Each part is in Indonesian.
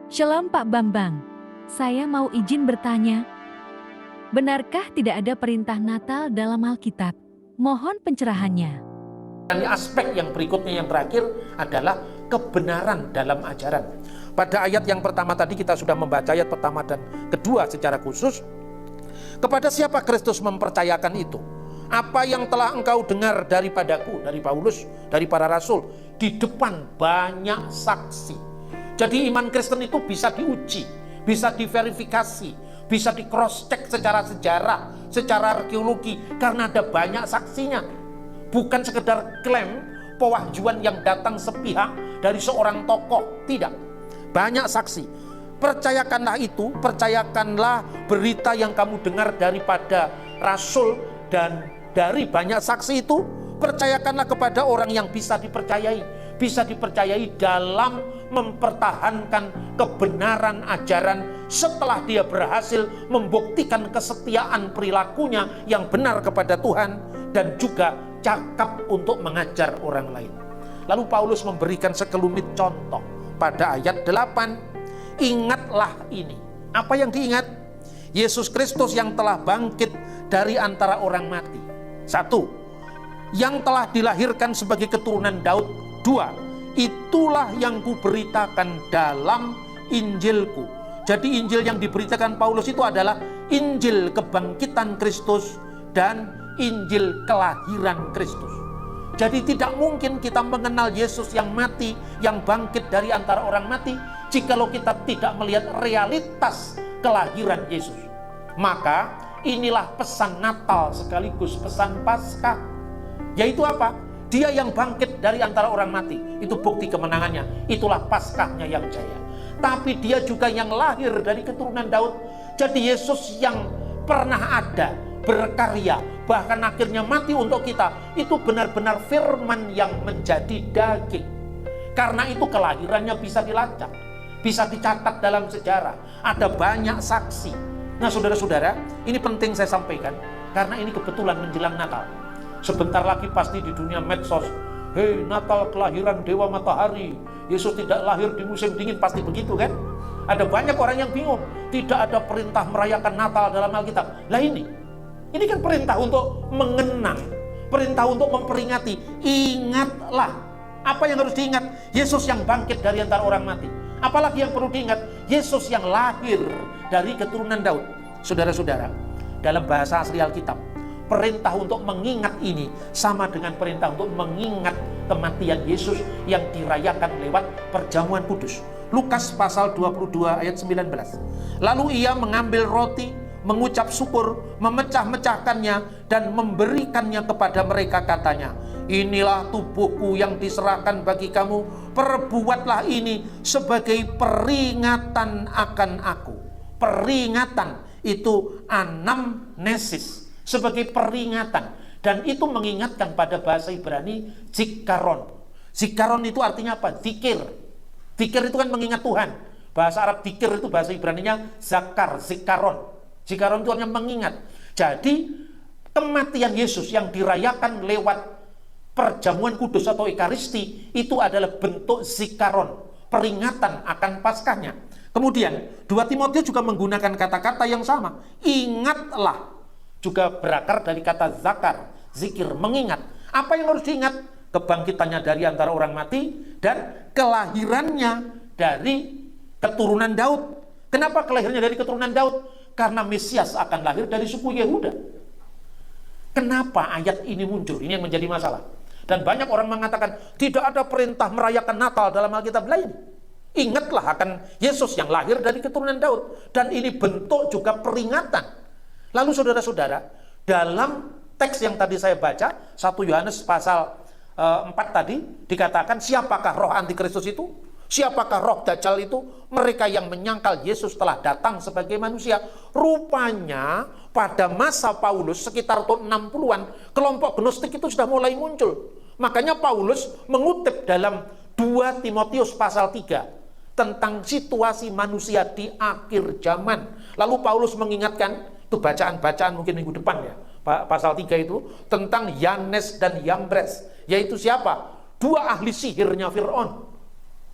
Shalom Pak Bambang, saya mau izin bertanya. Benarkah tidak ada perintah Natal dalam Alkitab? Mohon pencerahannya. Dan aspek yang berikutnya yang terakhir adalah kebenaran dalam ajaran. Pada ayat yang pertama tadi kita sudah membaca ayat pertama dan kedua secara khusus. Kepada siapa Kristus mempercayakan itu? Apa yang telah engkau dengar daripadaku, dari Paulus, dari para rasul, di depan banyak saksi. Jadi iman Kristen itu bisa diuji, bisa diverifikasi, bisa di cross check secara sejarah, secara arkeologi, karena ada banyak saksinya. Bukan sekedar klaim pewahjuan yang datang sepihak dari seorang tokoh, tidak. Banyak saksi. Percayakanlah itu, percayakanlah berita yang kamu dengar daripada rasul, dan dari banyak saksi itu percayakanlah kepada orang yang bisa dipercayai dalam mempertahankan kebenaran ajaran setelah dia berhasil membuktikan kesetiaan perilakunya yang benar kepada Tuhan dan juga cakap untuk mengajar orang lain. Lalu Paulus memberikan sekelumit contoh pada ayat 8. Ingatlah ini. Apa yang diingat? Yesus Kristus yang telah bangkit dari antara orang mati. 1. Yang telah dilahirkan sebagai keturunan Daud. 2. Itulah yang kuberitakan dalam Injilku. Jadi Injil yang diberitakan Paulus itu adalah Injil kebangkitan Kristus dan Injil kelahiran Kristus. Jadi tidak mungkin kita mengenal Yesus yang mati, yang bangkit dari antara orang mati, jikalau kita tidak melihat realitas kelahiran Yesus. Maka inilah pesan Natal sekaligus pesan Paskah. Yaitu apa? Dia yang bangkit dari antara orang mati, itu bukti kemenangannya, itulah Paskahnya yang jaya. Tapi dia juga yang lahir dari keturunan Daud. Jadi Yesus yang pernah ada, berkarya, bahkan akhirnya mati untuk kita, itu benar-benar firman yang menjadi daging. Karena itu kelahirannya bisa dilacak, bisa dicatat dalam sejarah, ada banyak saksi. Nah saudara-saudara, ini penting saya sampaikan, karena ini kebetulan menjelang Natal. Sebentar lagi pasti di dunia medsos, hei Natal kelahiran Dewa Matahari, Yesus tidak lahir di musim dingin, pasti begitu kan? Ada banyak orang yang bingung, tidak ada perintah merayakan Natal dalam Alkitab. Lah ini kan perintah untuk mengenang, perintah untuk memperingati. Ingatlah, apa yang harus diingat? Yesus yang bangkit dari antara orang mati. Apalagi yang perlu diingat? Yesus yang lahir dari keturunan Daud. Saudara-saudara, dalam bahasa asli Alkitab, perintah untuk mengingat ini sama dengan perintah untuk mengingat kematian Yesus yang dirayakan lewat perjamuan kudus. Lukas pasal 22 ayat 19. Lalu ia mengambil roti, mengucap syukur, memecah-mecahkannya dan memberikannya kepada mereka, katanya, inilah tubuhku yang diserahkan bagi kamu, perbuatlah ini sebagai peringatan akan aku. Peringatan itu anamnesis, sebagai peringatan, dan itu mengingatkan pada bahasa Ibrani zikaron. Zikaron itu artinya apa? Zikir. Zikir itu kan mengingat Tuhan. Bahasa Arab zikir itu bahasa Ibraninya zakar, zikaron. Zikaron itu artinya mengingat. Jadi kematian Yesus yang dirayakan lewat perjamuan kudus atau ekaristi itu adalah bentuk zikaron, peringatan akan Paskahnya. Kemudian 2 Timotius juga menggunakan kata-kata yang sama. Ingatlah, juga berakar dari kata zakar, zikir, mengingat. Apa yang harus diingat? Kebangkitannya dari antara orang mati dan kelahirannya dari keturunan Daud. Kenapa kelahirannya dari keturunan Daud? Karena Mesias akan lahir dari suku Yehuda. Kenapa ayat ini muncul? Ini yang menjadi masalah. Dan banyak orang mengatakan tidak ada perintah merayakan Natal dalam Alkitab lain. Ingatlah akan Yesus yang lahir dari keturunan Daud. Dan ini bentuk juga peringatan. Lalu saudara-saudara, dalam teks yang tadi saya baca, 1 Yohanes pasal 4 tadi, dikatakan siapakah roh antikristus itu? Siapakah roh Dajjal itu? Mereka yang menyangkal Yesus telah datang sebagai manusia. Rupanya pada masa Paulus sekitar tahun 60-an, kelompok gnostik itu sudah mulai muncul. Makanya Paulus mengutip dalam 2 Timotius pasal 3 tentang situasi manusia di akhir zaman. Lalu Paulus mengingatkan, itu bacaan-bacaan mungkin minggu depan ya, pasal 3 itu tentang Yanes dan Yambres, yaitu siapa? 2 ahli sihirnya Fir'aun.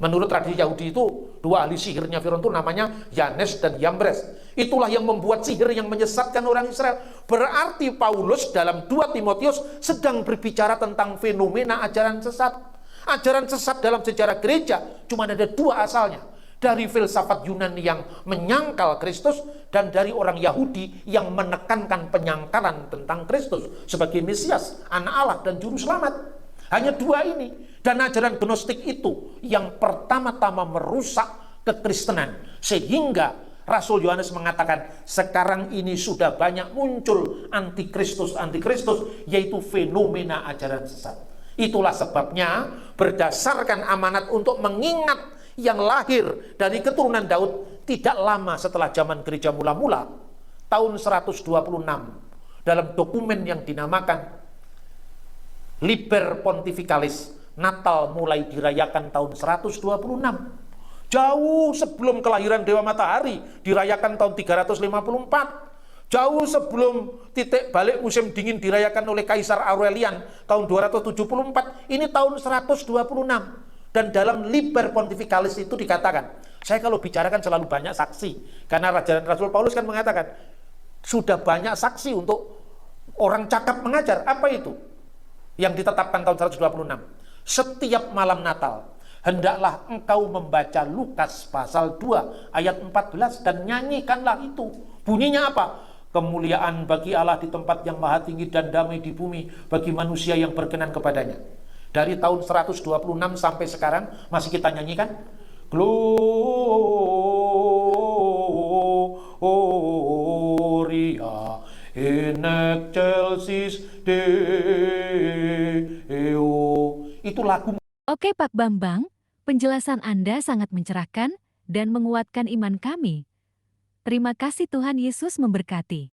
Menurut tradisi Yahudi itu, dua ahli sihirnya Firaun itu namanya Yanes dan Yambres. Itulah yang membuat sihir yang menyesatkan orang Israel. Berarti Paulus dalam 2 Timotius sedang berbicara tentang fenomena ajaran sesat. Ajaran sesat dalam sejarah gereja cuma ada 2 asalnya. Dari filsafat Yunani yang menyangkal Kristus dan dari orang Yahudi yang menekankan penyangkalan tentang Kristus sebagai Mesias, anak Allah dan juru selamat. Hanya 2 ini. Dan ajaran Gnostik itu yang pertama-tama merusak kekristenan. Sehingga Rasul Yohanes mengatakan sekarang ini sudah banyak muncul antikristus, yaitu fenomena ajaran sesat. Itulah sebabnya berdasarkan amanat untuk mengingat yang lahir dari keturunan Daud tidak lama setelah zaman gereja mula-mula, tahun 126, dalam dokumen yang dinamakan Liber Pontificalis, Natal mulai dirayakan tahun 126. Jauh sebelum kelahiran Dewa Matahari, dirayakan tahun 354. Jauh sebelum titik balik musim dingin dirayakan oleh Kaisar Aurelian tahun 274. Ini tahun 126. Dan dalam Liber Pontificalis itu dikatakan, saya kalau bicarakan selalu banyak saksi. Karena Rasul Paulus kan mengatakan, sudah banyak saksi untuk orang cakap mengajar. Apa itu? Yang ditetapkan tahun 126. Setiap malam Natal, hendaklah engkau membaca Lukas pasal 2 ayat 14 dan nyanyikanlah itu. Bunyinya apa? Kemuliaan bagi Allah di tempat yang maha tinggi dan damai di bumi bagi manusia yang berkenan kepadanya. Dari tahun 126 sampai sekarang masih kita nyanyikan Gloria in excelsis Deo. Itu lagu. Oke Pak Bambang, penjelasan Anda sangat mencerahkan dan menguatkan iman kami. Terima kasih, Tuhan Yesus memberkati.